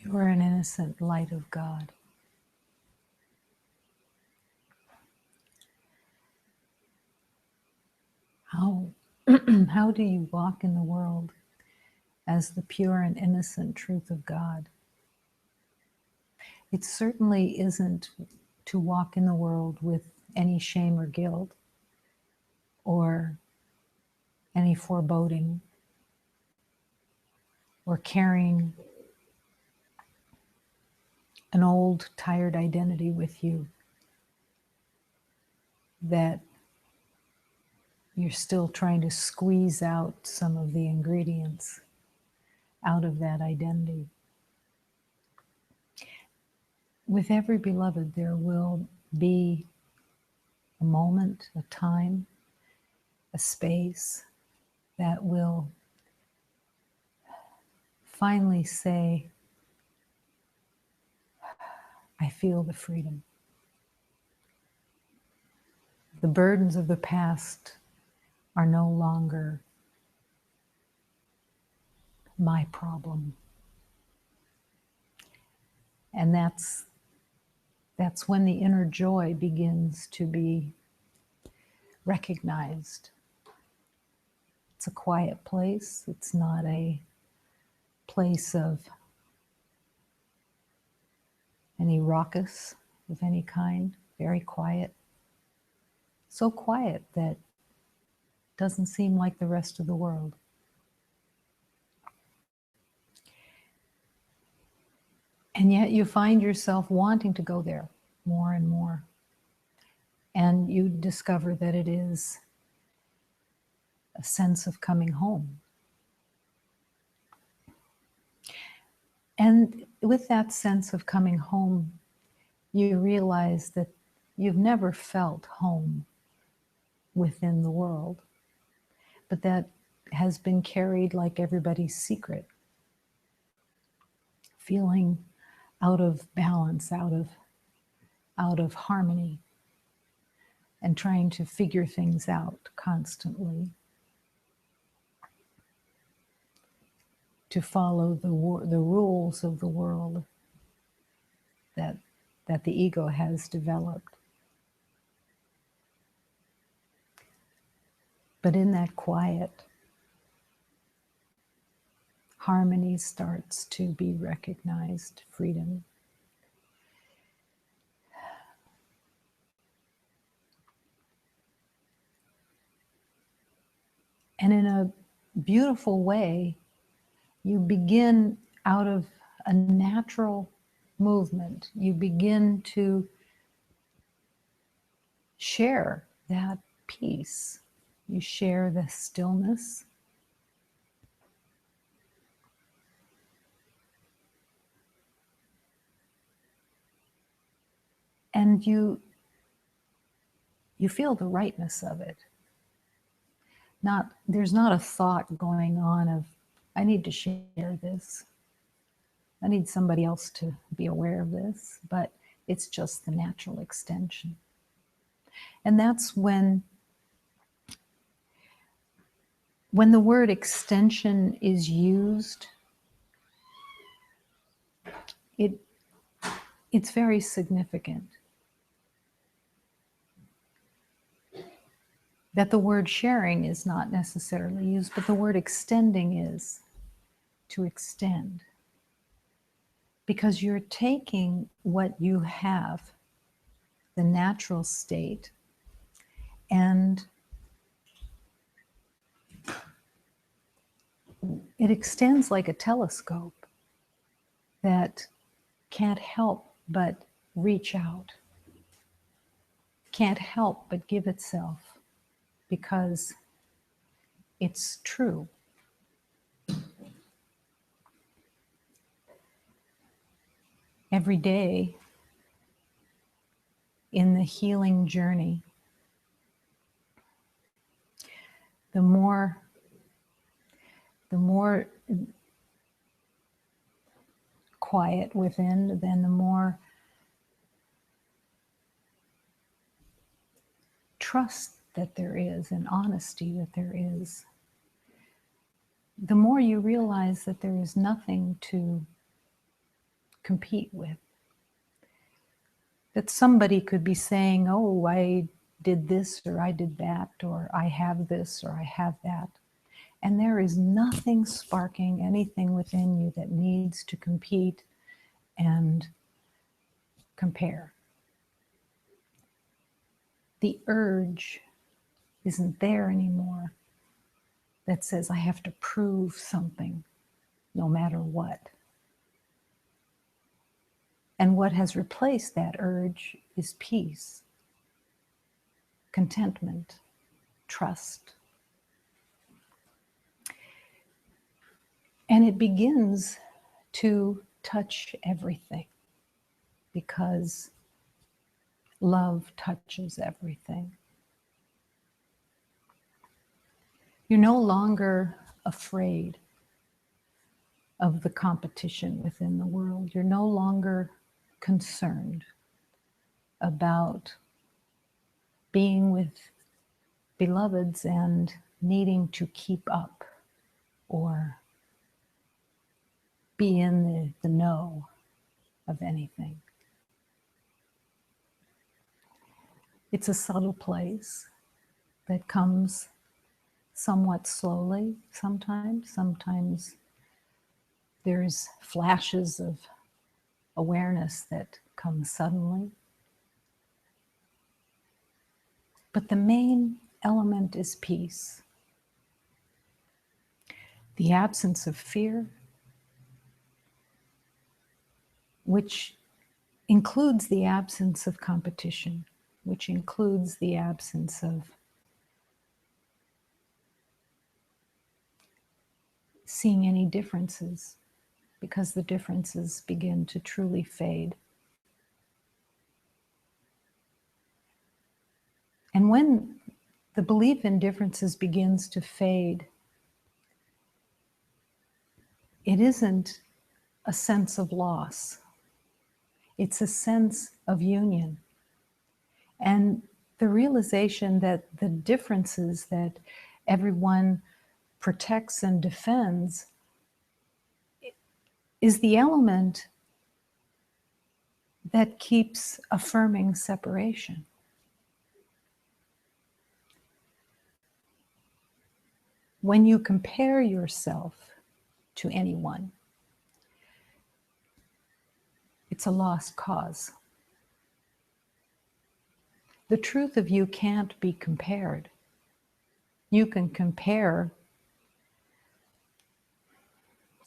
pure and innocent light of God. How, how do you walk in the world as the pure and innocent truth of God? It certainly isn't to walk in the world with any shame or guilt or any foreboding or carrying an old, tired identity with you that you're still trying to squeeze out some of the ingredients out of that identity. With every beloved, there will be a moment, a time, a space that will finally say, I feel the freedom. The burdens of the past are no longer my problem. And that's when the inner joy begins to be recognized. It's a quiet place. It's not a place of any raucous of any kind, very quiet. So quiet that it doesn't seem like the rest of the world. And yet you find yourself wanting to go there more and more. And you discover that it is a sense of coming home. And with that sense of coming home, you realize that you've never felt home within the world, but that has been carried like everybody's secret, feeling out of balance, out of harmony, and trying to figure things out constantly, to follow the rules of the world that the ego has developed. But in that quiet, harmony starts to be recognized, freedom. And in a beautiful way, you begin out of a natural movement. You begin to share that peace. You share the stillness. And you feel the rightness of it. There's not a thought going on of, I need to share this. I need somebody else to be aware of this, but it's just the natural extension. And that's when the word extension is used, it's very significant. That the word sharing is not necessarily used, but the word extending is, to extend. Because you're taking what you have, the natural state, and it extends like a telescope that can't help but reach out, can't help but give itself, because it's true. Every day in the healing journey, the more quiet within, then the more trust that there is and honesty that there is. The more you realize that there is nothing to compete with. That somebody could be saying, oh, I did this or I did that, or I have this or I have that. And there is nothing sparking anything within you that needs to compete and compare. The urge isn't there anymore that says I have to prove something no matter what. And what has replaced that urge is peace, contentment, trust. And it begins to touch everything because love touches everything. You're no longer afraid of the competition within the world. You're no longer concerned about being with beloveds and needing to keep up or be in the know of anything. It's a subtle place that comes somewhat slowly sometimes. Sometimes there's flashes of awareness that come suddenly. But the main element is peace. The absence of fear, which includes the absence of competition, which includes the absence of seeing any differences, because the differences begin to truly fade. And when the belief in differences begins to fade, it isn't a sense of loss. It's a sense of union. And the realization that the differences that everyone protects and defends is the element that keeps affirming separation. When you compare yourself to anyone, it's a lost cause. The truth of you can't be compared. You can compare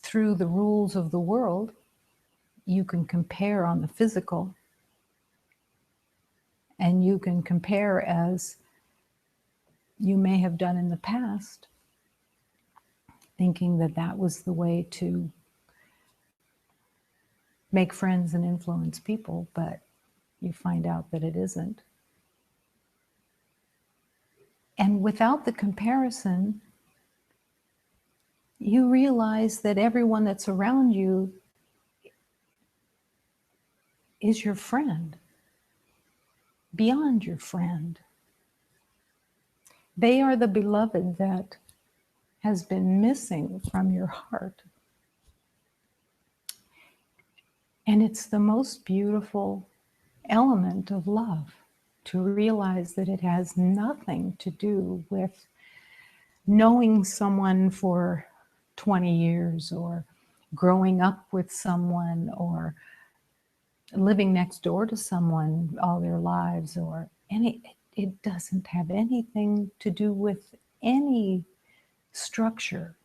through the rules of the world. You can compare on the physical, and you can compare as you may have done in the past, thinking that that was the way to make friends and influence people, but you find out that it isn't. And without the comparison, you realize that everyone that's around you is your friend, beyond your friend. They are the beloved that has been missing from your heart. And it's the most beautiful element of love to realize that it has nothing to do with knowing someone for 20 years or growing up with someone or living next door to someone all their lives or it doesn't have anything to do with any structure,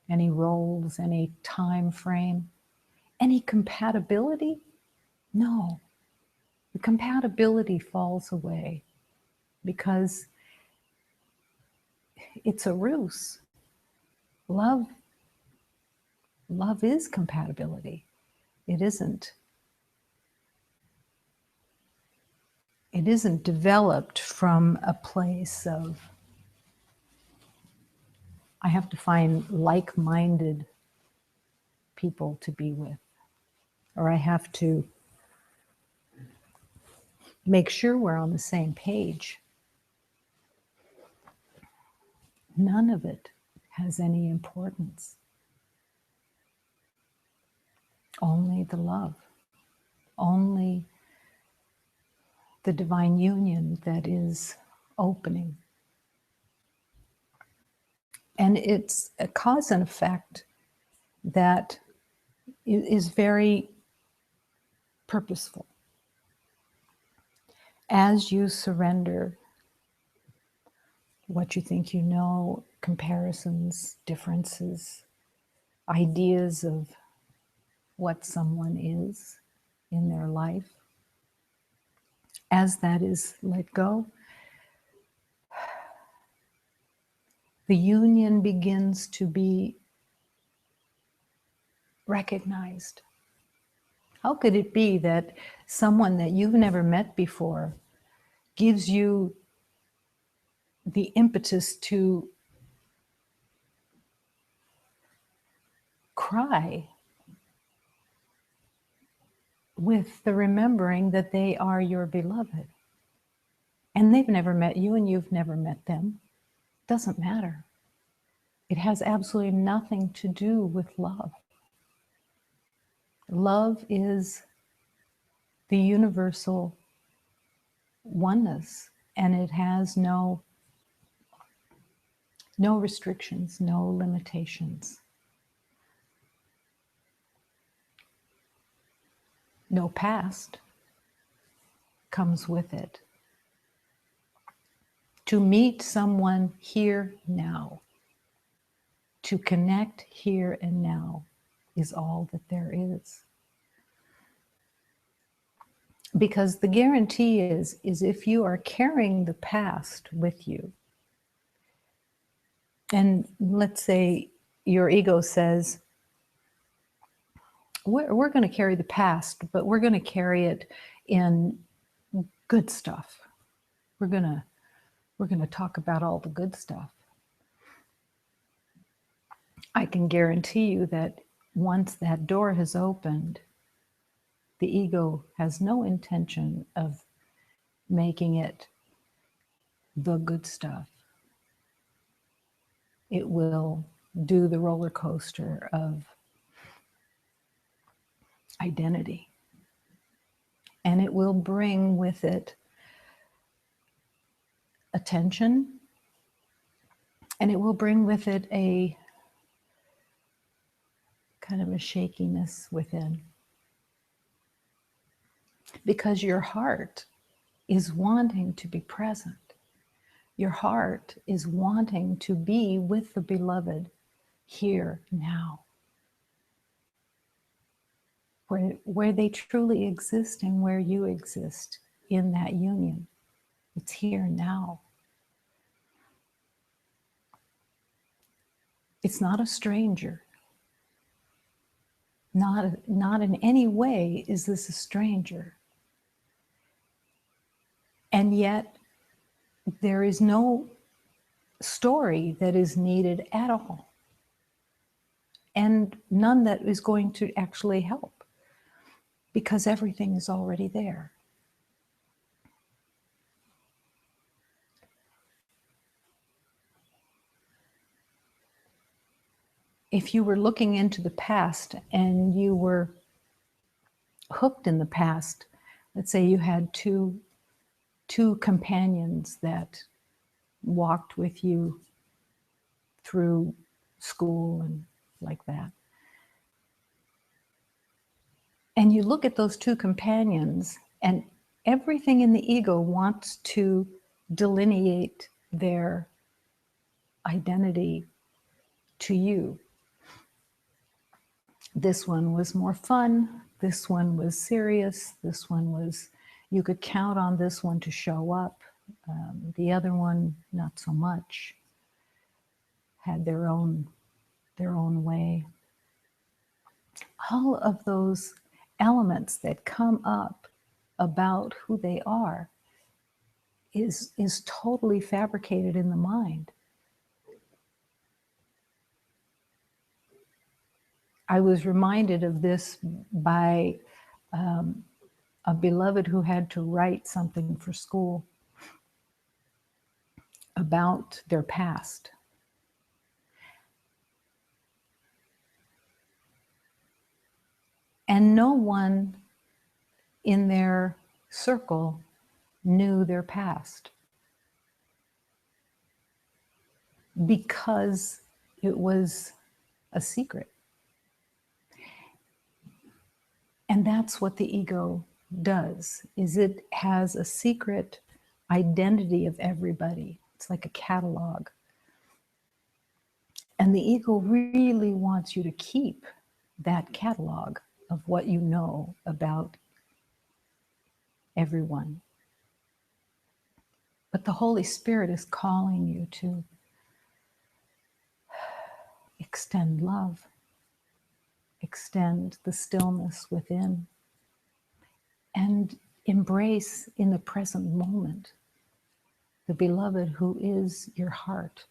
any roles, any time frame, any compatibility. No, the compatibility falls away because it's a ruse. Love is compatibility. It isn't developed from a place of, I have to find like-minded people to be with, or I have to make sure we're on the same page. None of it has any importance. only the love, only the divine union that is opening. And it's a cause and effect that is very purposeful. As you surrender what you think you know, comparisons, differences, ideas of what someone is in their life, as that is let go, the union begins to be recognized. How could it be that someone that you've never met before gives you the impetus to cry with the remembering that they are your beloved? And they've never met you and you've never met them. Doesn't matter. It has absolutely nothing to do with love. Love is the universal oneness, and it has no restrictions, no limitations, no past comes with it. To meet someone here now, to connect here and now, is all that there is. Because the guarantee is if you are carrying the past with you, and let's say your ego says, we're going to carry the past, but we're going to carry it in good stuff. We're going to talk about all the good stuff. I can guarantee you that once that door has opened, the ego has no intention of making it the good stuff. It will do the roller coaster of identity. And it will bring with it attention, and it will bring with it a kind of a shakiness within. Because your heart is wanting to be present. Your heart is wanting to be with the beloved here now, where they truly exist and where you exist in that union. It's here now. It's not a stranger. Not in any way is this a stranger. And yet, there is no story that is needed at all, and none that is going to actually help, because everything is already there. If you were looking into the past and you were hooked in the past, let's say you had two companions that walked with you through school and like that. And you look at those two companions, and everything in the ego wants to delineate their identity to you. This one was more fun. This one was serious. This one was, you could count on this one to show up. The other one, not so much, had their own way. All of those elements that come up about who they are is totally fabricated in the mind. I was reminded of this by a beloved who had to write something for school about their past. And no one in their circle knew their past because it was a secret. And that's what the ego does, is it has a secret identity of everybody. It's like a catalog. And the ego really wants you to keep that catalog of what you know about everyone. But the Holy Spirit is calling you to extend love, extend the stillness within, and embrace in the present moment the beloved who is your heart.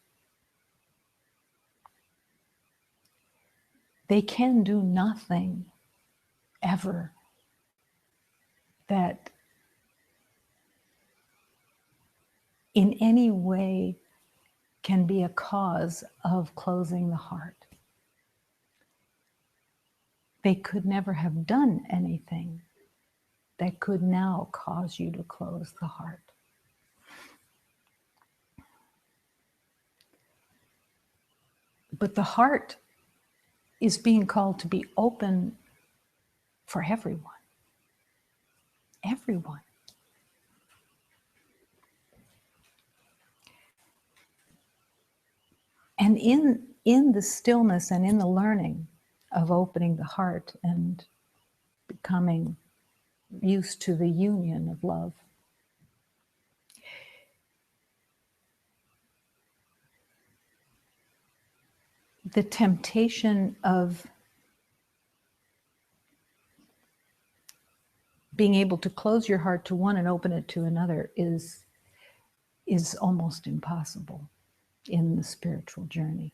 They can do nothing ever that in any way can be a cause of closing the heart. They could never have done anything that could now cause you to close the heart. But the heart is being called to be open for everyone. Everyone. And in the stillness and in the learning of opening the heart and becoming used to the union of love, the temptation of being able to close your heart to one and open it to another is almost impossible in the spiritual journey,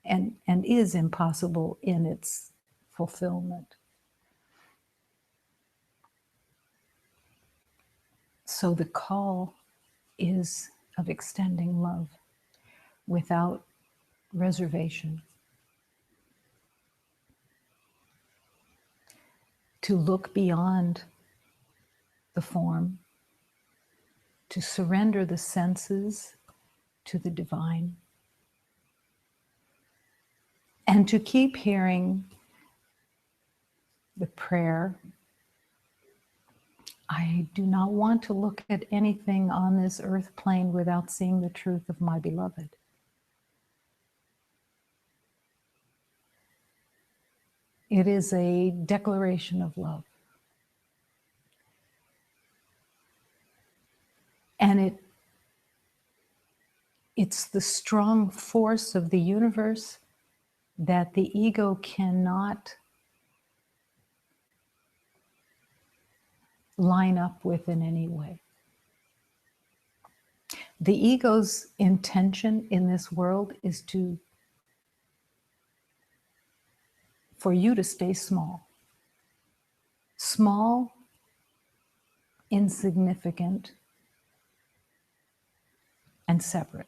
and is impossible in its fulfillment. So the call is of extending love without reservation, to look beyond the form, to surrender the senses to the divine, and to keep hearing the prayer, I do not want to look at anything on this earth plane without seeing the truth of my beloved. It is a declaration of love. And it's the strong force of the universe that the ego cannot line up with in any way. The ego's intention in this world is for you to stay small. Small, insignificant, and separate.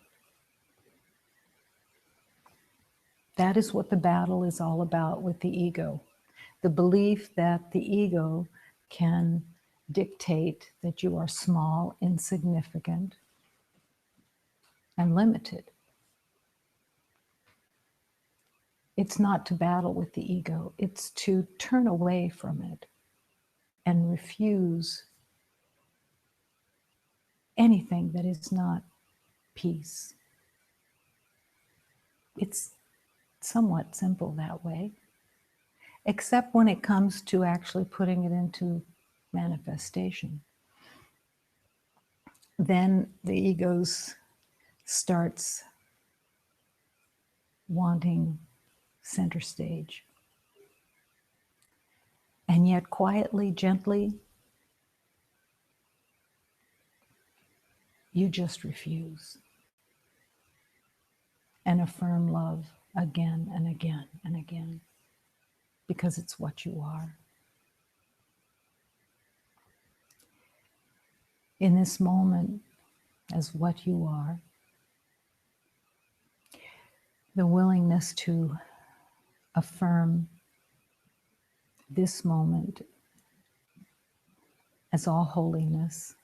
That is what the battle is all about with the ego. The belief that the ego can dictate that you are small, insignificant, and limited. It's not to battle with the ego, it's to turn away from it and refuse anything that is not peace. It's somewhat simple that way, except when it comes to actually putting it into manifestation. Then the ego starts wanting center stage. And yet quietly, gently, you just refuse and affirm love again and again and again, because it's what you are. In this moment, as what you are, the willingness to affirm this moment as all holiness,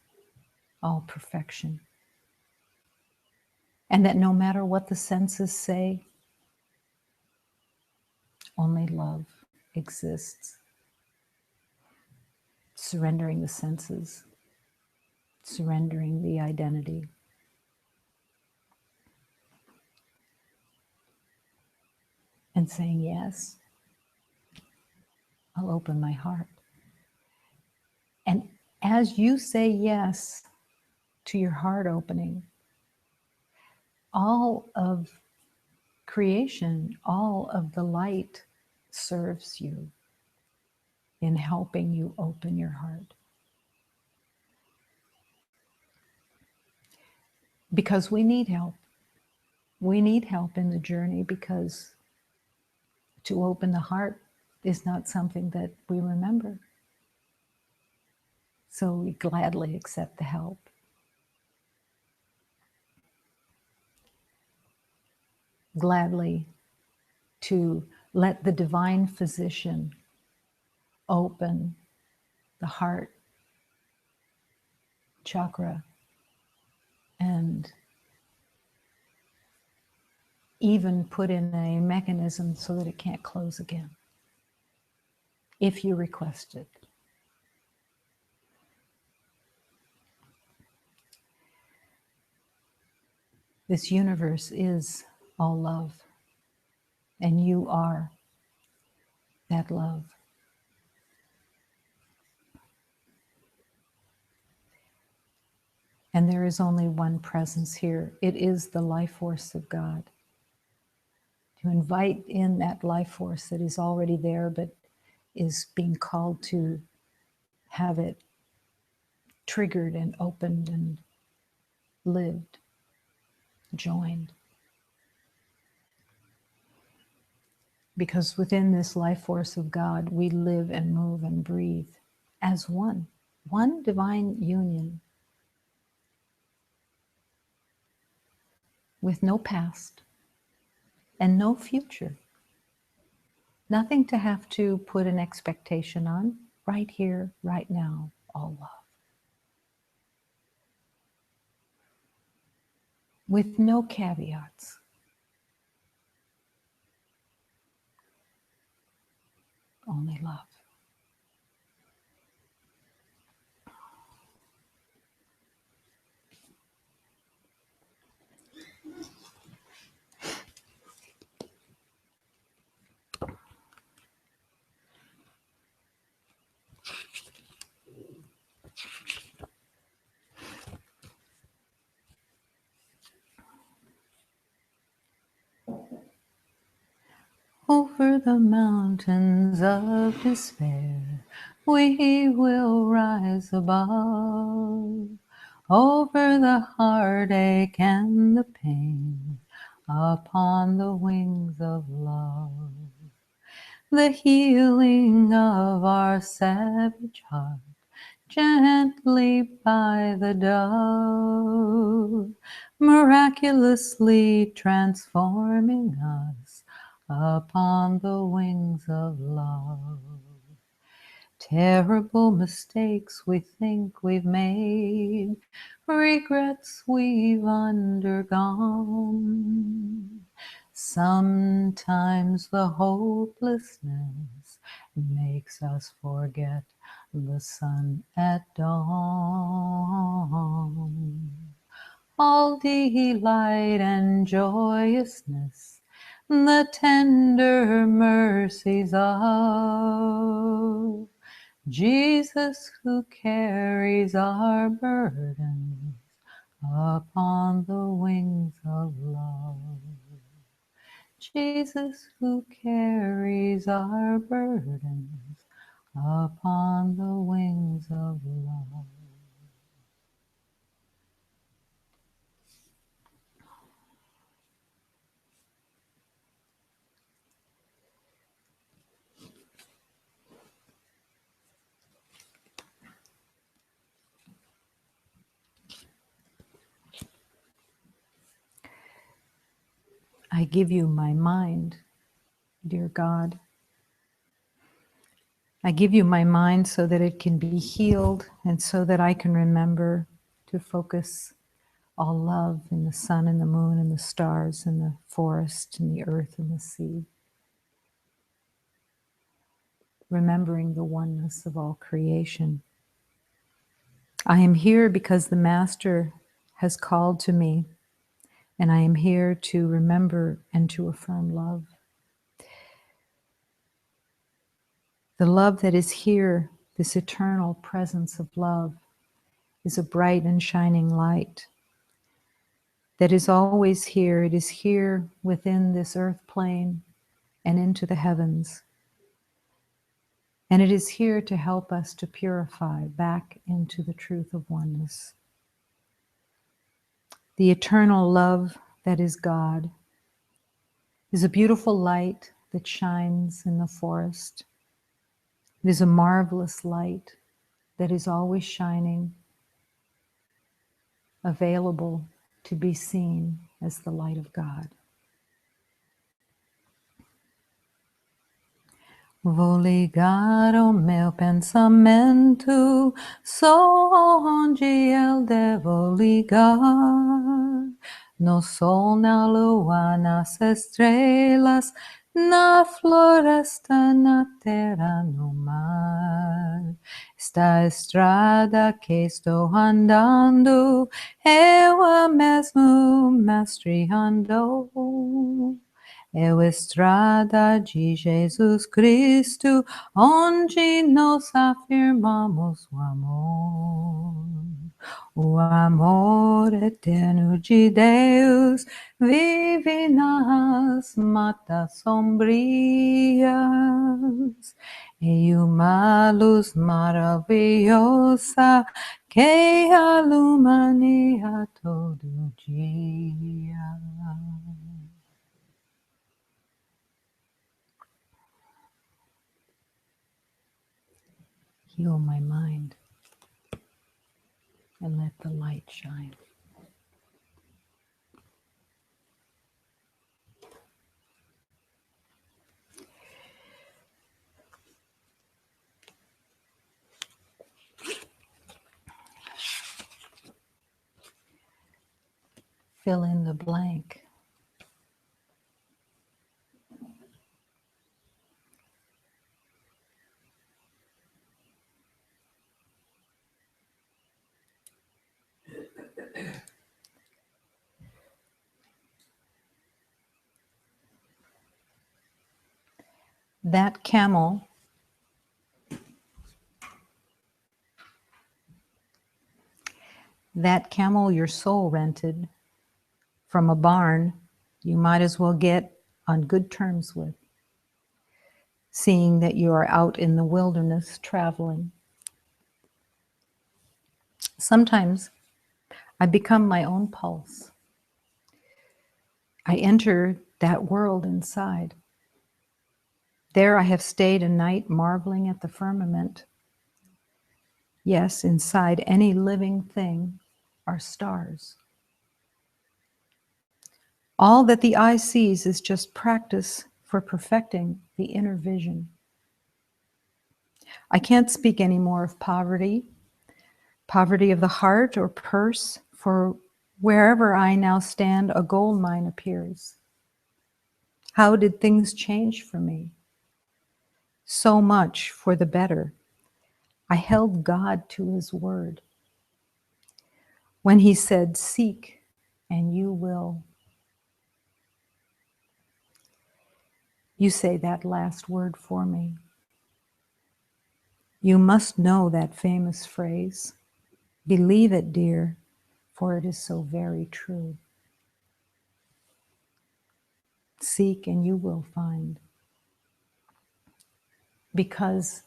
all perfection. And that no matter what the senses say, only love exists. Surrendering the senses, surrendering the identity. And saying, yes, I'll open my heart. And as you say yes to your heart opening, all of creation, all of the light serves you in helping you open your heart. Because we need help. We need help in the journey, because to open the heart is not something that we remember. So we gladly accept the help. Gladly to let the divine physician open the heart chakra and even put in a mechanism so that it can't close again, if you request it. This universe is all love, and you are that love. And there is only one presence here. It is the life force of God. To invite in that life force that is already there, but is being called to have it triggered and opened and lived, joined. Because within this life force of God, we live and move and breathe as one divine union, with no past and no future. Nothing to have to put an expectation on. Right here, right now, all love. With no caveats. Only love. Over the mountains of despair, we will rise above. Over the heartache and the pain, upon the wings of love. The healing of our savage heart, gently by the dove, miraculously transforming us upon the wings of love. Terrible mistakes we think we've made, regrets we've undergone. Sometimes the hopelessness makes us forget the sun at dawn. All delight and joyousness, the tender mercies of Jesus, who carries our burdens upon the wings of love. Jesus, who carries our burdens upon the wings of love. I give you my mind, dear God, I give you my mind so that it can be healed and so that I can remember to focus all love in the sun and the moon and the stars and the forest and the earth and the sea. Remembering the oneness of all creation. I am here because the Master has called to me, and I am here to remember and to affirm love. The love that is here, this eternal presence of love, is a bright and shining light that is always here. It is here within this earth plane and into the heavens. And it is here to help us to purify back into the truth of oneness. The eternal love that is God is a beautiful light that shines in the forest. It is a marvelous light that is always shining, available to be seen as the light of God. Vou ligar o meu pensamento só onde eu devo ligar. No sol, na lua, nas estrelas, na floresta, na terra, no mar. Esta estrada que estou andando, eu a mesmo mestre andou. É a estrada de Jesus Cristo, onde nós afirmamos o amor. O amor eterno de Deus vive nas matas sombrias, e uma luz maravilhosa que ilumina todo dia. Heal my mind and let the light shine. Fill in the blank. That camel your soul rented from a barn, you might as well get on good terms with, seeing that you are out in the wilderness traveling. Sometimes I become my own pulse. I enter that world inside. There I have stayed a night marveling at the firmament. Yes, inside any living thing are stars. All that the eye sees is just practice for perfecting the inner vision. I can't speak anymore of poverty of the heart or purse, for wherever I now stand, a gold mine appears. How did things change for me? So much for the better. I held God to his word. When he said, "Seek and you will." You say that last word for me. You must know that famous phrase. Believe it, dear, for it is so very true. Seek and you will find. Because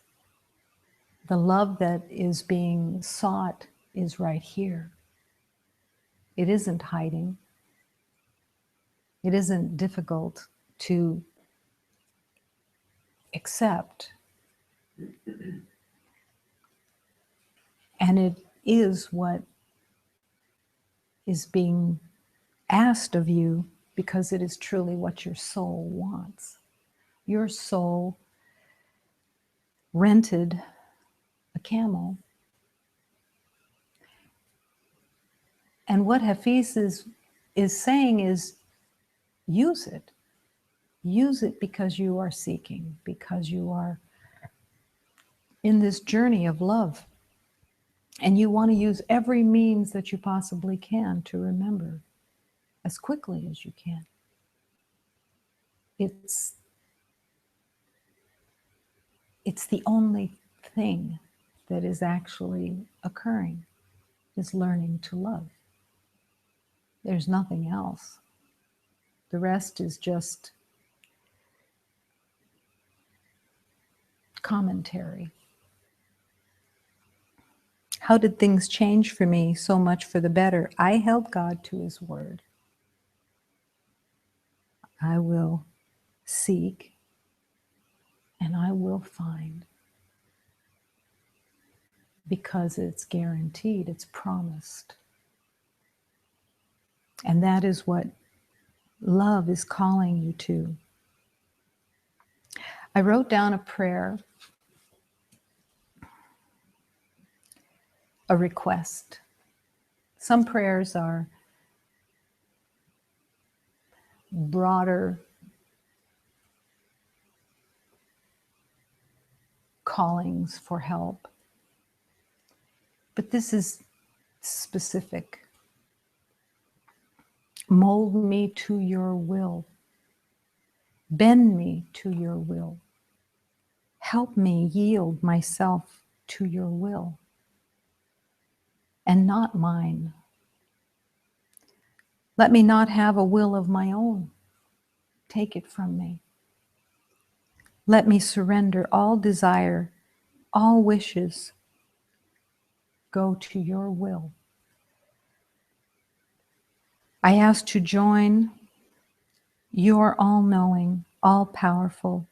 the love that is being sought is right here. It isn't hiding. It isn't difficult to accept. And it is what is being asked of you because it is truly what your soul wants. Your soul rented a camel. And what Hafiz is saying is, use it. Use it because you are seeking, because you are in this journey of love. And you want to use every means that you possibly can to remember as quickly as you can. It's the only thing that is actually occurring, is learning to love. There's nothing else. The rest is just commentary. How did things change for me so much for the better? I held God to his word. I will seek and I will find, because it's guaranteed, it's promised. And that is what love is calling you to. I wrote down a prayer, a request. Some prayers are broader callings for help, but this is specific. Mold me to your will. Bend me to your will. Help me yield myself to your will and not mine. Let me not have a will of my own. Take it from me. Let me surrender all desire, all wishes. Go to your will. I ask to join your all-knowing, all-powerful,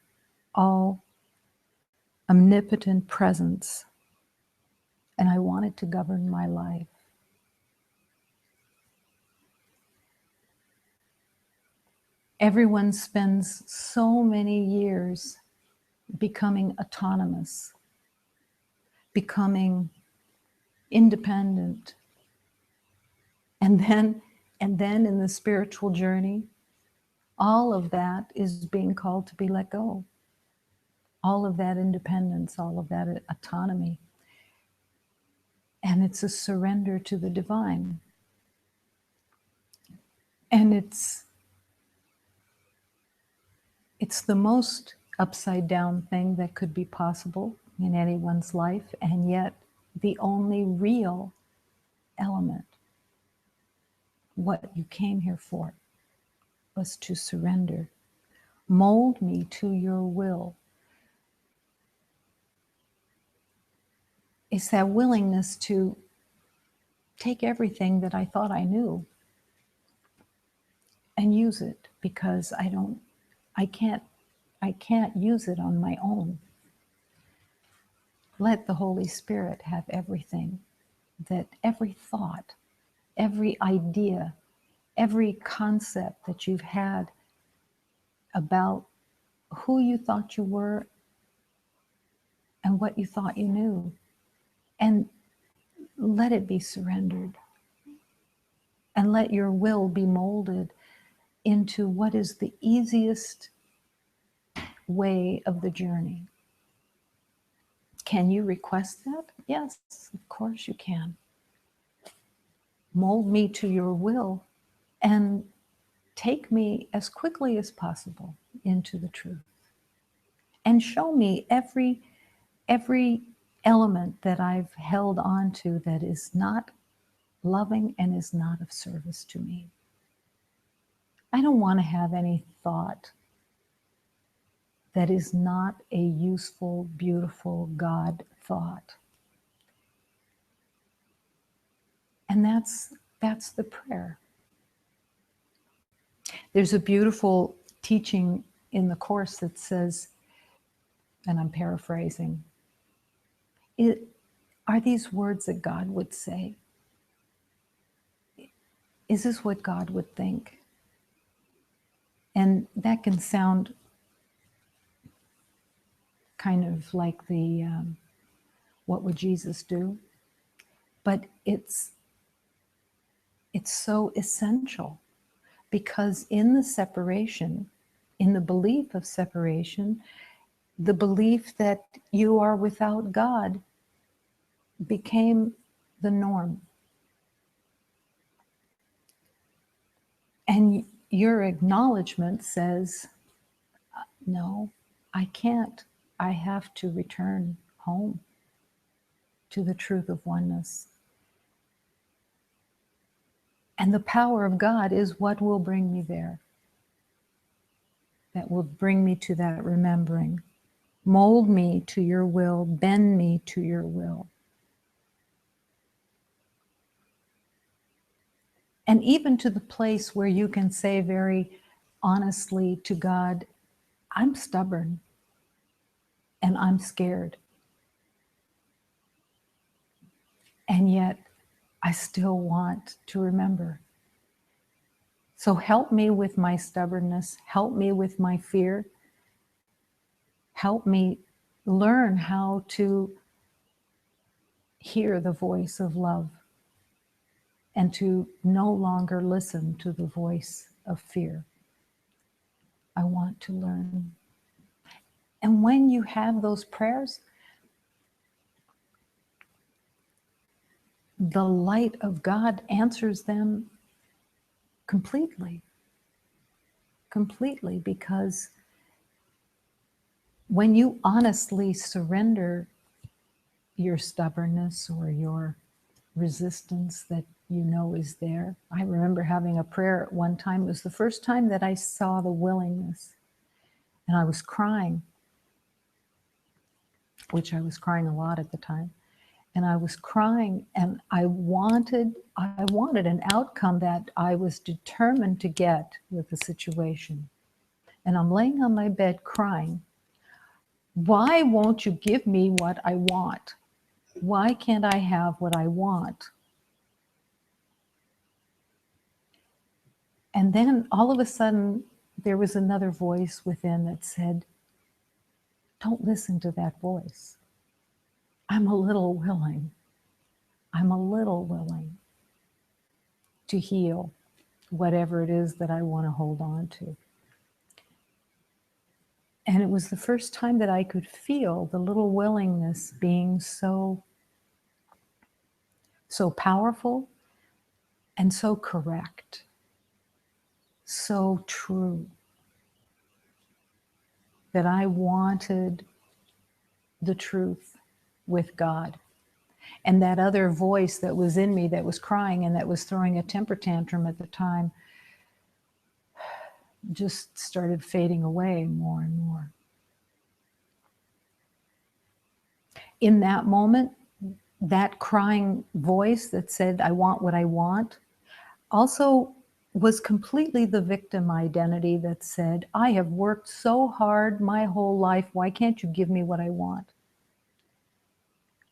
all-omnipotent presence, and I want it to govern my life. Everyone spends so many years becoming autonomous, becoming independent, and then in the spiritual journey, all of that is being called to be let go. All of that independence, all of that autonomy. And it's a surrender to the divine. And it's the most upside down thing that could be possible in anyone's life, and yet the only real element. What you came here for was to surrender. Mold me to your will. It's that willingness to take everything that I thought I knew and use it, because I can't use it on my own. Let the Holy Spirit have everything, that every thought, every idea, every concept that you've had about who you thought you were and what you thought you knew, and let it be surrendered. And let your will be molded into what is the easiest way of the journey. Can you request that? Yes, of course you can. Mold me to your will and take me as quickly as possible into the truth. And show me every element that I've held on to that is not loving and is not of service to me. I don't want to have any thought that is not a useful, beautiful God thought. And that's the prayer. There's a beautiful teaching in the Course that says, and I'm paraphrasing, are these words that God would say? Is this what God would think? And that can sound kind of like the what would Jesus do? But it's so essential, because in the separation, in the belief of separation, the belief that you are without God became the norm. And your acknowledgement says, no, I can't. I have to return home to the truth of oneness. And the power of God is what will bring me there. That will bring me to that remembering. Mold me to your will, bend me to your will. And even to the place where you can say very honestly to God, I'm stubborn and I'm scared. And yet I still want to remember. So help me with my stubbornness. Help me with my fear. Help me learn how to hear the voice of love and to no longer listen to the voice of fear. I want to learn. And when you have those prayers, the light of God answers them completely, because when you honestly surrender your stubbornness or your resistance that you know is there. I remember having a prayer at one time. It was the first time that I saw the willingness, and I was crying, which I was crying a lot at the time. And I was crying, and I wanted an outcome that I was determined to get with the situation. And I'm laying on my bed crying. Why won't you give me what I want? Why can't I have what I want? And then all of a sudden, there was another voice within that said, don't listen to that voice. I'm a little willing. I'm a little willing to heal whatever it is that I want to hold on to. And it was the first time that I could feel the little willingness being so powerful and so correct, so true, that I wanted the truth with God. And that other voice that was in me that was crying and that was throwing a temper tantrum at the time just started fading away more and more. In that moment, that crying voice that said, I want what I want, also was completely the victim identity that said, I have worked so hard my whole life. Why can't you give me what I want?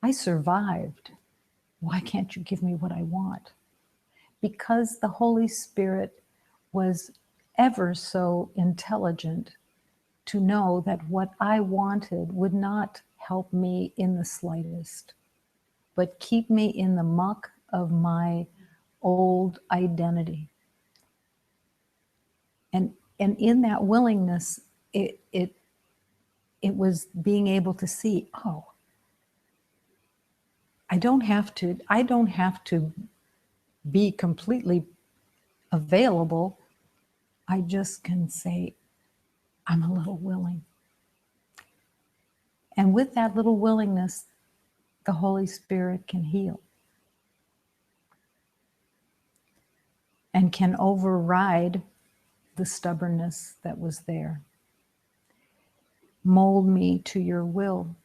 I survived. Why can't you give me what I want? Because the Holy Spirit was ever so intelligent to know that what I wanted would not help me in the slightest, but keep me in the muck of my old identity. And in that willingness, it was being able to see, oh, I don't have to be completely available. I just can say, I'm a little willing. And with that little willingness, the Holy Spirit can heal and can override the stubbornness that was there. Mold me to your will.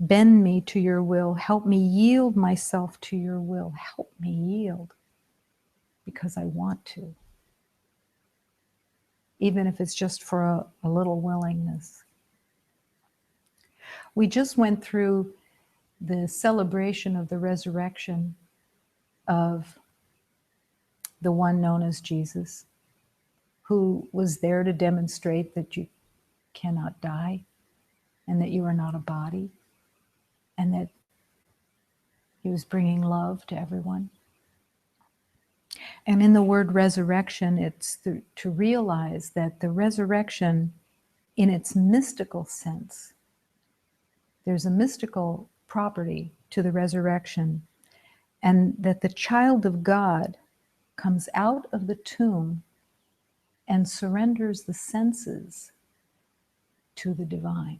Bend me to your will. Help me yield myself to your will. Help me yield because I want to. Even if it's just for a little willingness. We just went through the celebration of the resurrection of the one known as Jesus, who was there to demonstrate that you cannot die, and that you are not a body, and that he was bringing love to everyone. And in the word resurrection, it's to realize that the resurrection, in its mystical sense, there's a mystical property to the resurrection, and that the child of God comes out of the tomb and surrenders the senses to the divine,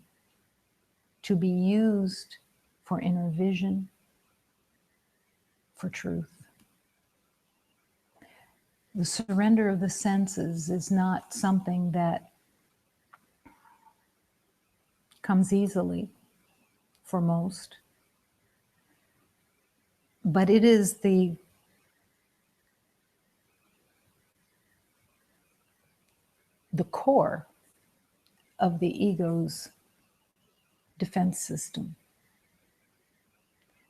to be used for inner vision, for truth. The surrender of the senses is not something that comes easily for most, but it is the core of the ego's defense system.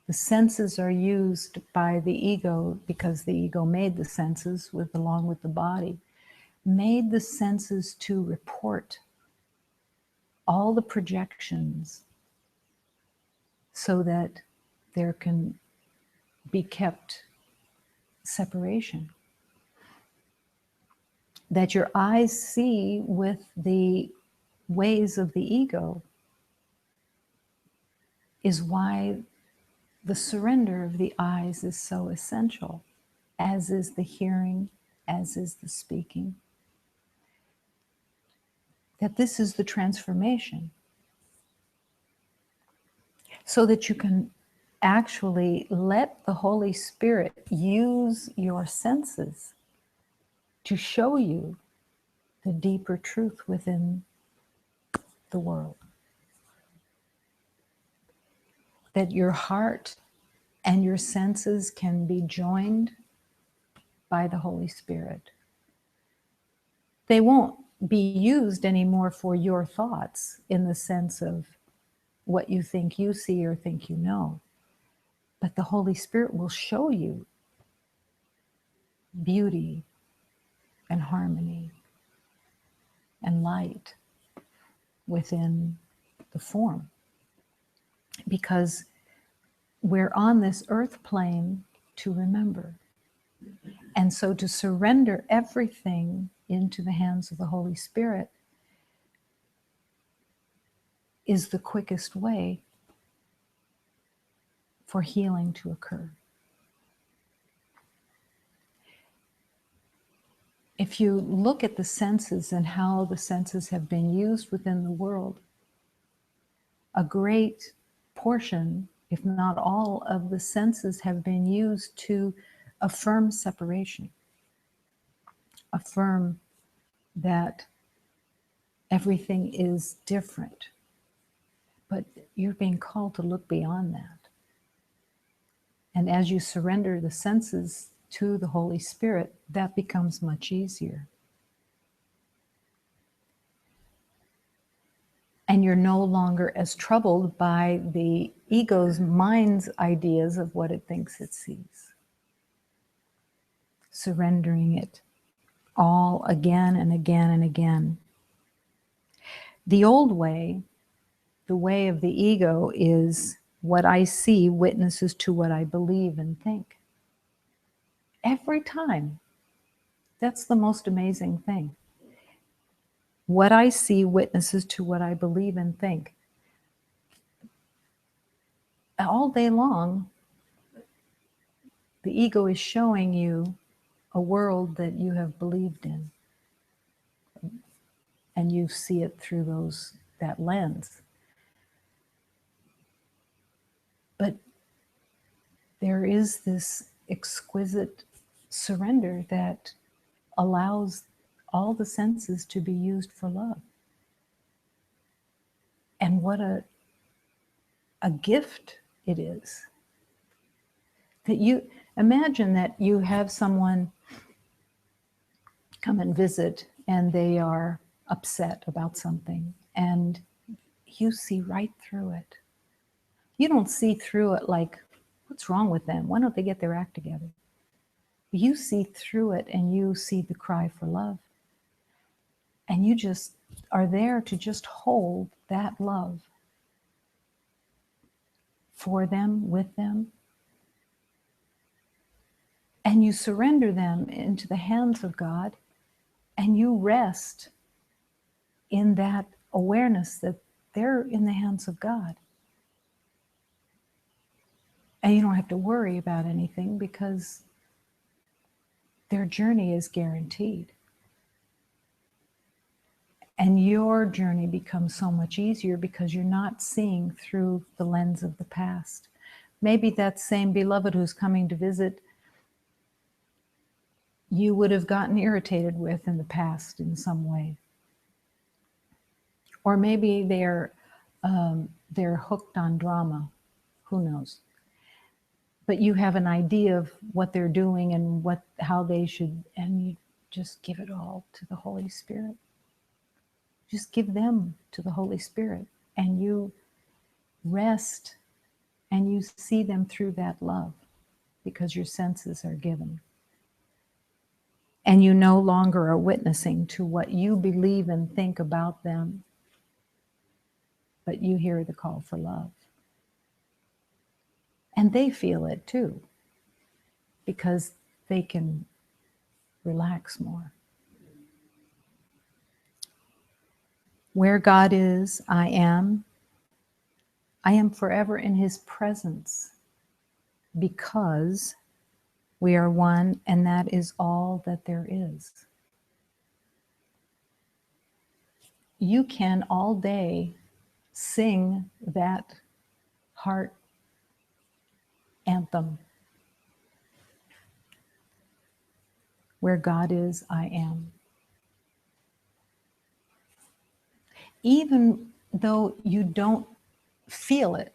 The senses are used by the ego because the ego made the senses along with the body, made the senses to report all the projections so that there can be kept separation. That your eyes see with the ways of the ego is why the surrender of the eyes is so essential, as is the hearing, as is the speaking. That this is the transformation, so that you can actually let the Holy Spirit use your senses to show you the deeper truth within the world. That your heart and your senses can be joined by the Holy Spirit. They won't be used anymore for your thoughts in the sense of what you think you see or think you know. But the Holy Spirit will show you beauty and harmony and light within the form. Because we're on this earth plane to remember. And so to surrender everything into the hands of the Holy Spirit is the quickest way for healing to occur. If you look at the senses and how the senses have been used within the world, a great portion, if not all, of the senses have been used to affirm separation, affirm that everything is different. But you're being called to look beyond that. And as you surrender the senses to the Holy Spirit, that becomes much easier. And you're no longer as troubled by the ego's mind's ideas of what it thinks it sees. Surrendering it all again and again and again. The old way, the way of the ego, is what I see witnesses to what I believe and think. Every time. That's the most amazing thing. What I see witnesses to what I believe and think. All day long, the ego is showing you a world that you have believed in. And you see it through that lens. But there is this exquisite surrender that allows all the senses to be used for love. And what a gift it is. That you imagine that you have someone come and visit and they are upset about something and you see right through it. You don't see through it like, what's wrong with them? Why don't they get their act together? You see through it and you see the cry for love. And you just are there to just hold that love for them, with them, and you surrender them into the hands of God, and you rest in that awareness that they're in the hands of God. And you don't have to worry about anything because their journey is guaranteed. And your journey becomes so much easier because you're not seeing through the lens of the past. Maybe that same beloved who's coming to visit, you would have gotten irritated with in the past in some way. Or maybe they're hooked on drama. Who knows? But you have an idea of what they're doing and how they should, and you just give it all to the Holy Spirit. Just give them to the Holy Spirit, and you rest and you see them through that love because your senses are given. And you no longer are witnessing to what you believe and think about them, but you hear the call for love. And they feel it too, because they can relax more. Where God is, I am. I am forever in His presence because we are one, and that is all that there is. You can all day sing that heart anthem. Where God is, I am. Even though you don't feel it,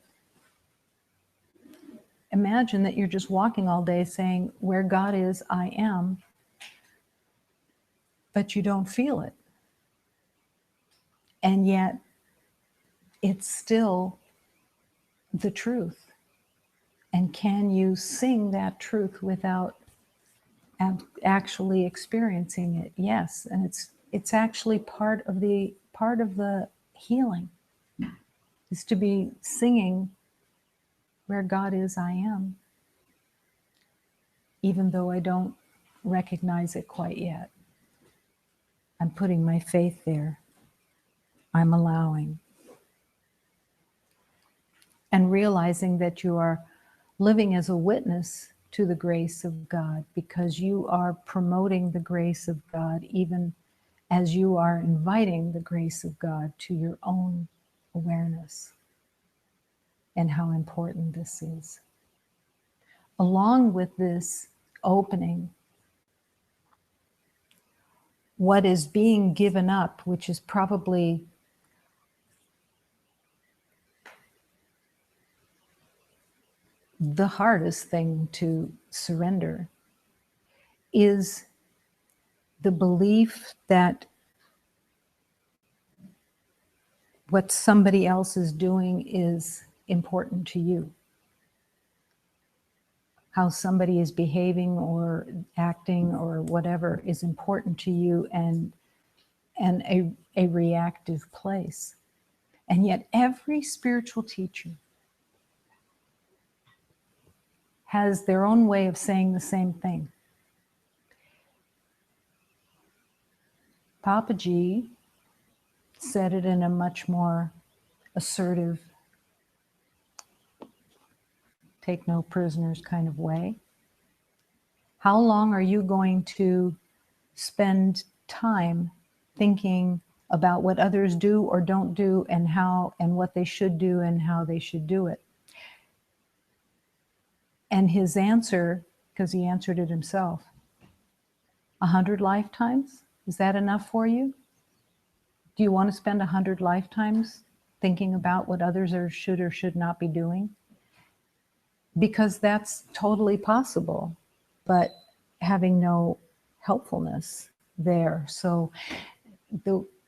imagine that you're just walking all day saying, where God is, I am, but you don't feel it. And yet, it's still the truth. And can you sing that truth without actually experiencing it? Yes, and it's actually part of the healing, is to be singing where God is, I am, even though I don't recognize it quite yet. I'm putting my faith there. I'm allowing. And realizing that you are living as a witness to the grace of God, because you are promoting the grace of God even as you are inviting the grace of God to your own awareness and how important this is. Along with this opening, what is being given up, which is probably the hardest thing to surrender, is the belief that what somebody else is doing is important to you. How somebody is behaving or acting or whatever is important to you, and a reactive place. And yet every spiritual teacher has their own way of saying the same thing. Papaji said it in a much more assertive, take no prisoners kind of way. How long are you going to spend time thinking about what others do or don't do, and how and what they should do and how they should do it? And his answer, because he answered it himself, 100 lifetimes? Is that enough for you? Do you want to spend 100 lifetimes thinking about what others should or should not be doing? Because that's totally possible, but having no helpfulness there. So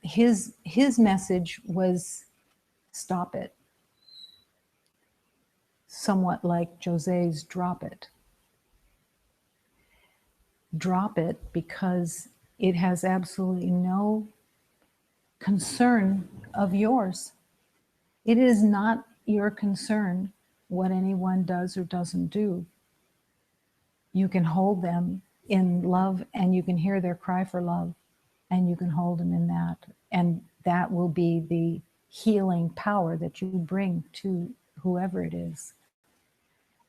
his message was, stop it. Somewhat like Jose's drop it. Drop it because it has absolutely no concern of yours. It is not your concern what anyone does or doesn't do. You can hold them in love, and you can hear their cry for love, and you can hold them in that. And that will be the healing power that you bring to whoever it is,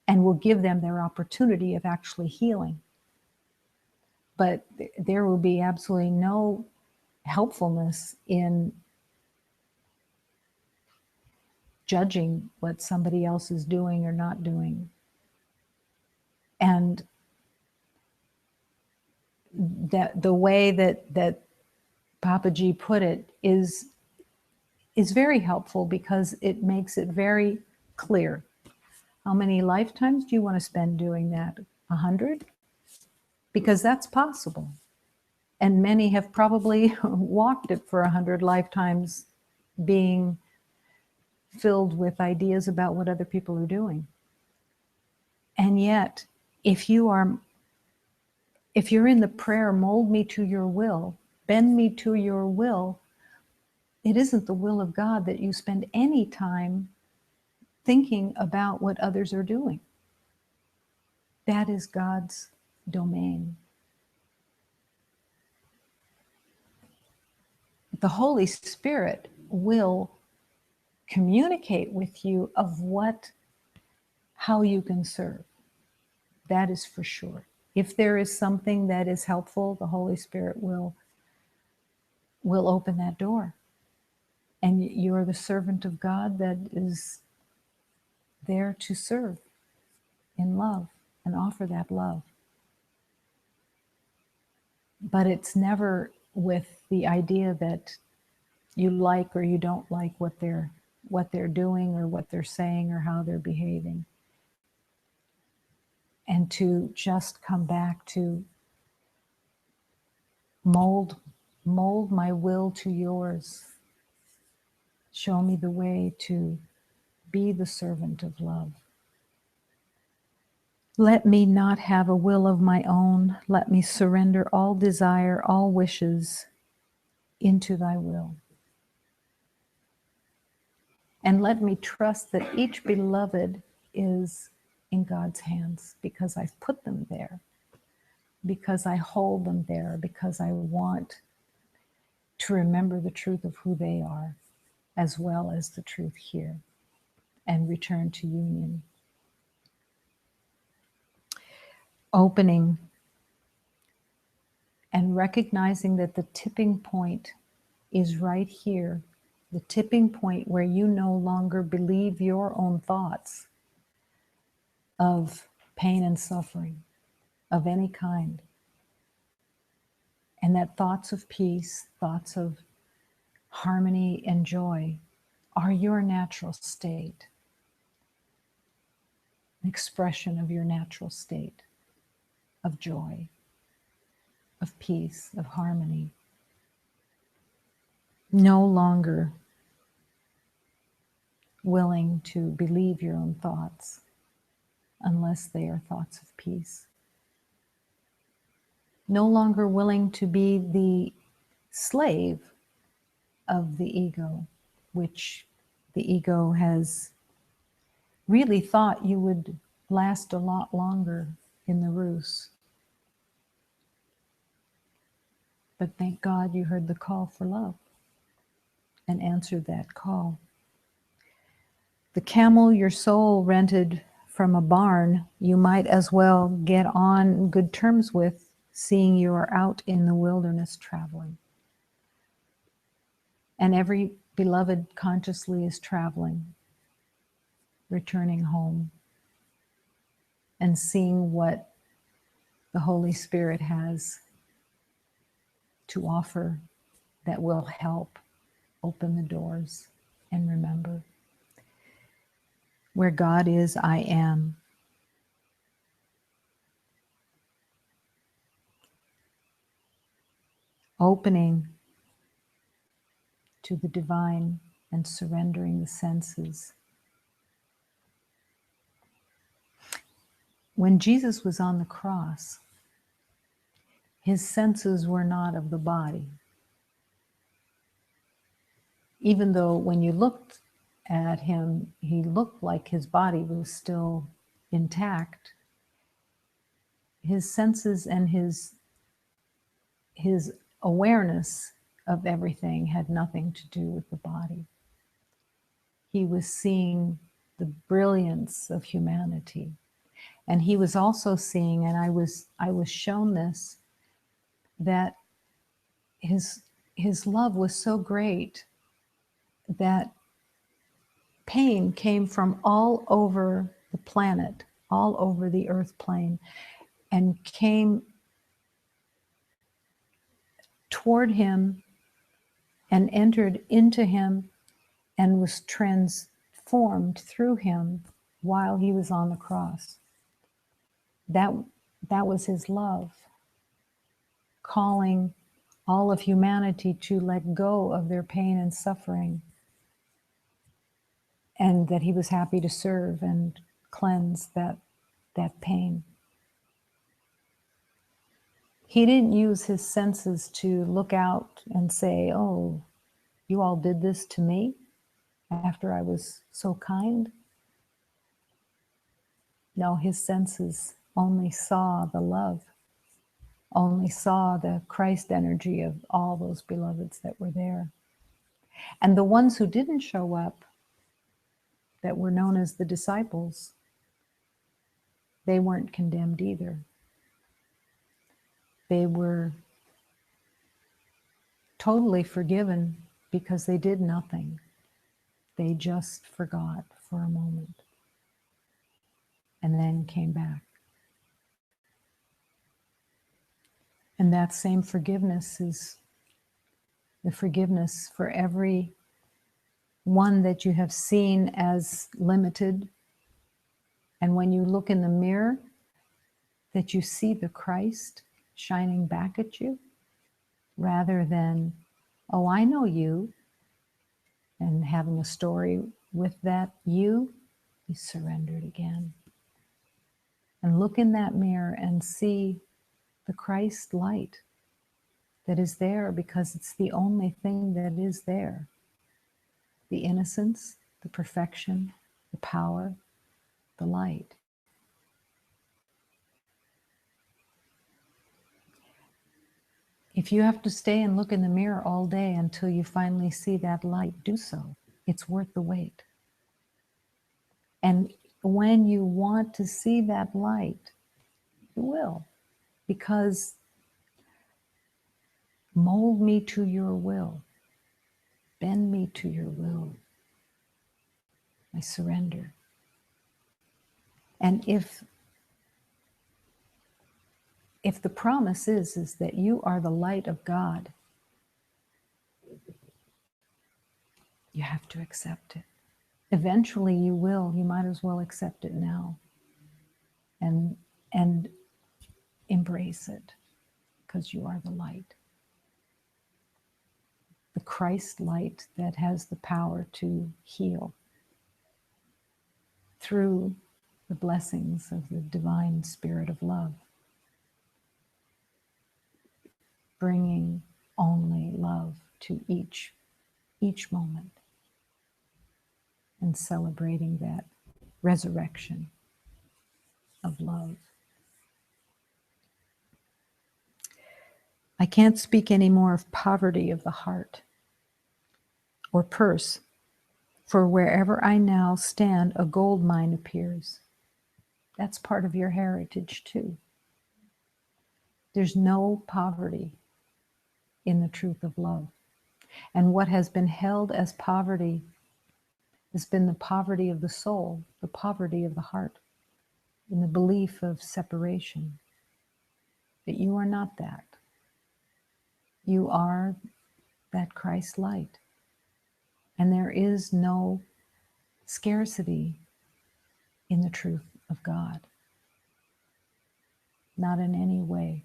and will give them their opportunity of actually healing. But there will be absolutely no helpfulness in judging what somebody else is doing or not doing. And that the way that Papaji put it is very helpful, because it makes it very clear. How many lifetimes do you want to spend doing that? 100? Because that's possible. And many have probably walked it for 100 lifetimes, being filled with ideas about what other people are doing. And yet, if you're in the prayer, mold me to your will, bend me to your will, it isn't the will of God that you spend any time thinking about what others are doing. That is God's domain. The Holy Spirit will communicate with you of how you can serve. That is for sure. If there is something that is helpful, the Holy Spirit will open that door. And you're the servant of God that is there to serve in love and offer that love. But it's never with the idea that you like or you don't like what they're doing or what they're saying or how they're behaving. And to just come back to mold my will to yours. Show me the way to be the servant of love. Let me not have a will of my own. Let me surrender all desire, all wishes into thy will. And let me trust that each beloved is in God's hands, because I've put them there, because I hold them there, because I want to remember the truth of who they are, as well as the truth here, and return to union. Opening and recognizing that the tipping point is right here, the tipping point where you no longer believe your own thoughts of pain and suffering of any kind. And that thoughts of peace, thoughts of harmony and joy are your natural state, an expression of your natural state of joy, of peace, of harmony. No longer willing to believe your own thoughts unless they are thoughts of peace. No longer willing to be the slave of the ego, which the ego has really thought you would last a lot longer in the ruse. But thank God you heard the call for love and answered that call. The camel your soul rented from a barn, you might as well get on good terms with, seeing you are out in the wilderness traveling. And every beloved consciously is traveling, returning home, and seeing what the Holy Spirit has to offer that will help open the doors. And remember, where God is, I am. Opening to the divine and surrendering the senses. When Jesus was on the cross, his senses were not of the body. Even though when you looked at him, he looked like his body was still intact. His senses and his awareness of everything had nothing to do with the body. He was seeing the brilliance of humanity. And he was also seeing, and I was shown this, that his love was so great that pain came from all over the planet, all over the earth plane, and came toward him and entered into him and was transformed through him while he was on the cross. That was his love, calling all of humanity to let go of their pain and suffering, and that he was happy to serve and cleanse that pain. He didn't use his senses to look out and say, oh, you all did this to me after I was so kind. No, his senses only saw the love, only saw the Christ energy of all those beloveds that were there. And the ones who didn't show up, that were known as the disciples, they weren't condemned either. They were totally forgiven because they did nothing. They just forgot for a moment and then came back. And that same forgiveness is the forgiveness for every one that you have seen as limited. And when you look in the mirror, that you see the Christ shining back at you, rather than, oh, I know you, and having a story with that you surrendered again. And look in that mirror and see the Christ light that is there, because it's the only thing that is there. The innocence, the perfection, the power, the light. If you have to stay and look in the mirror all day until you finally see that light, do so. It's worth the wait. And when you want to see that light, you will. Because mold me to your will. Bend me to your will. I surrender. And if the promise is that you are the light of God, you have to accept it. Eventually you will. You might as well accept it now and embrace it, because you are the light. The Christ light that has the power to heal through the blessings of the divine spirit of love, bringing only love to each moment, and celebrating that resurrection of love. I can't speak any more of poverty of the heart or purse, for wherever I now stand, a gold mine appears. That's part of your heritage too. There's no poverty in the truth of love. And what has been held as poverty has been the poverty of the soul, the poverty of the heart, in the belief of separation. But you are not that. You are that Christ light. And there is no scarcity in the truth of God. Not in any way.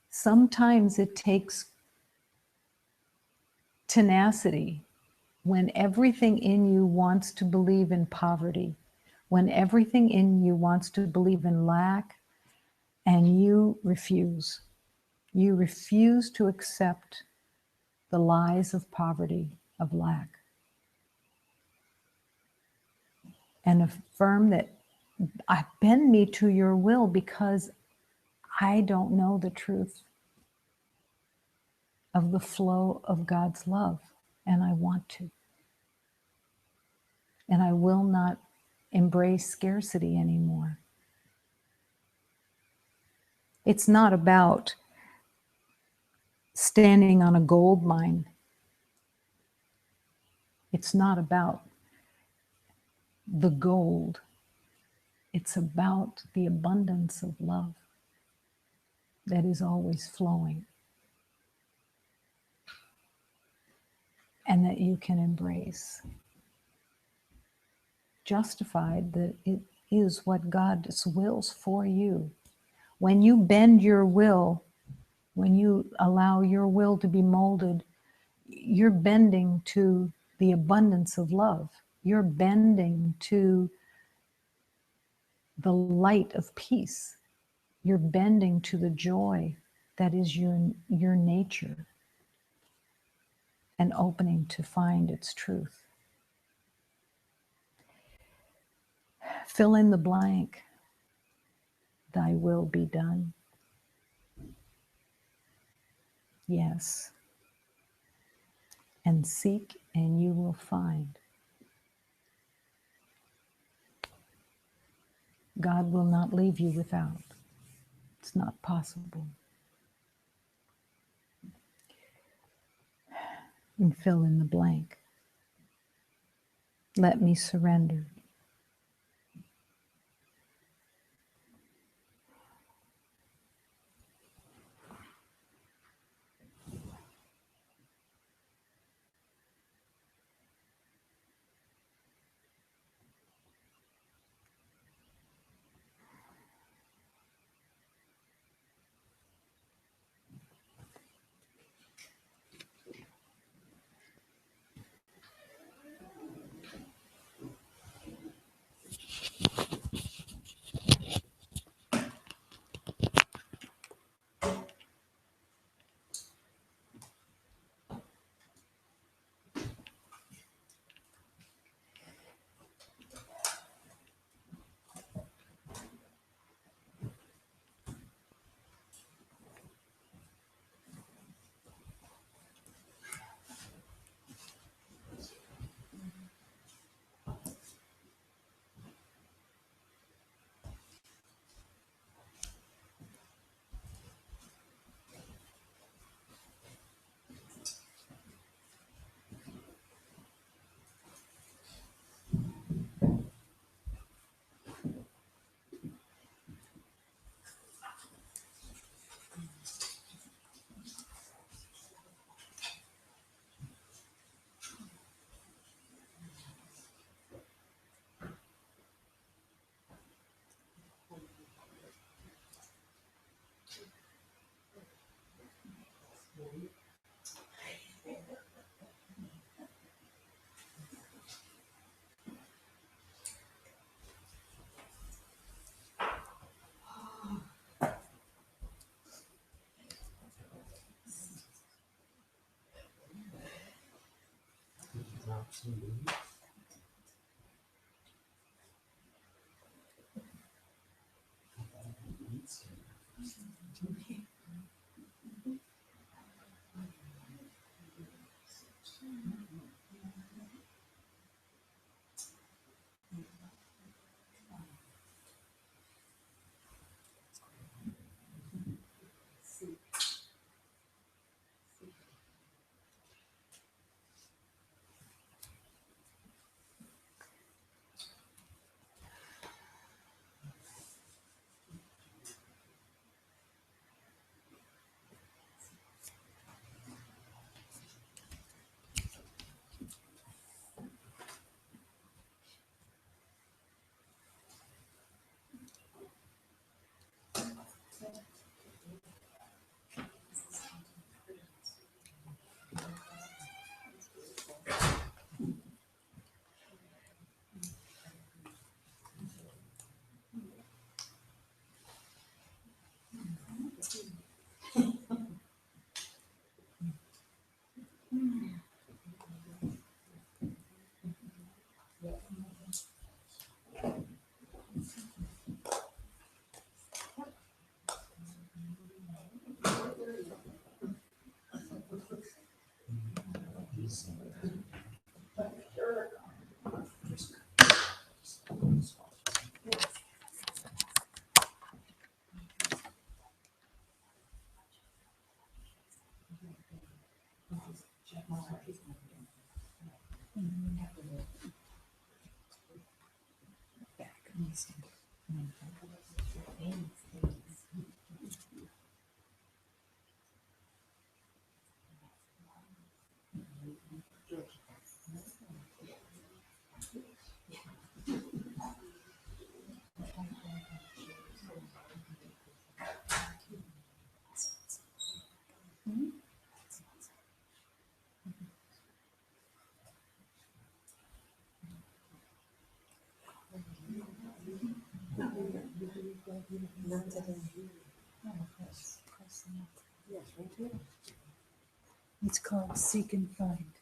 Sometimes it takes tenacity when everything in you wants to believe in poverty, when everything in you wants to believe in lack, and you refuse. You refuse to accept the lies of poverty, of lack. and affirm that I bend me to your will because I don't know the truth of the flow of God's love, and I want to. And I will not embrace scarcity anymore. It's not about standing on a gold mine. It's not about the gold. It's about the abundance of love that is always flowing and that you can embrace. Justified that it is what God wills for you. When you bend your will, when you allow your will to be molded, you're bending to the abundance of love. You're bending to the light of peace. You're bending to the joy that is your nature and opening to find its truth. Fill in the blank. Thy will be done. Yes. And seek and you will find. God will not leave you without. It's not possible. And fill in the blank. Let me surrender. Not today. It's called Seek and Find.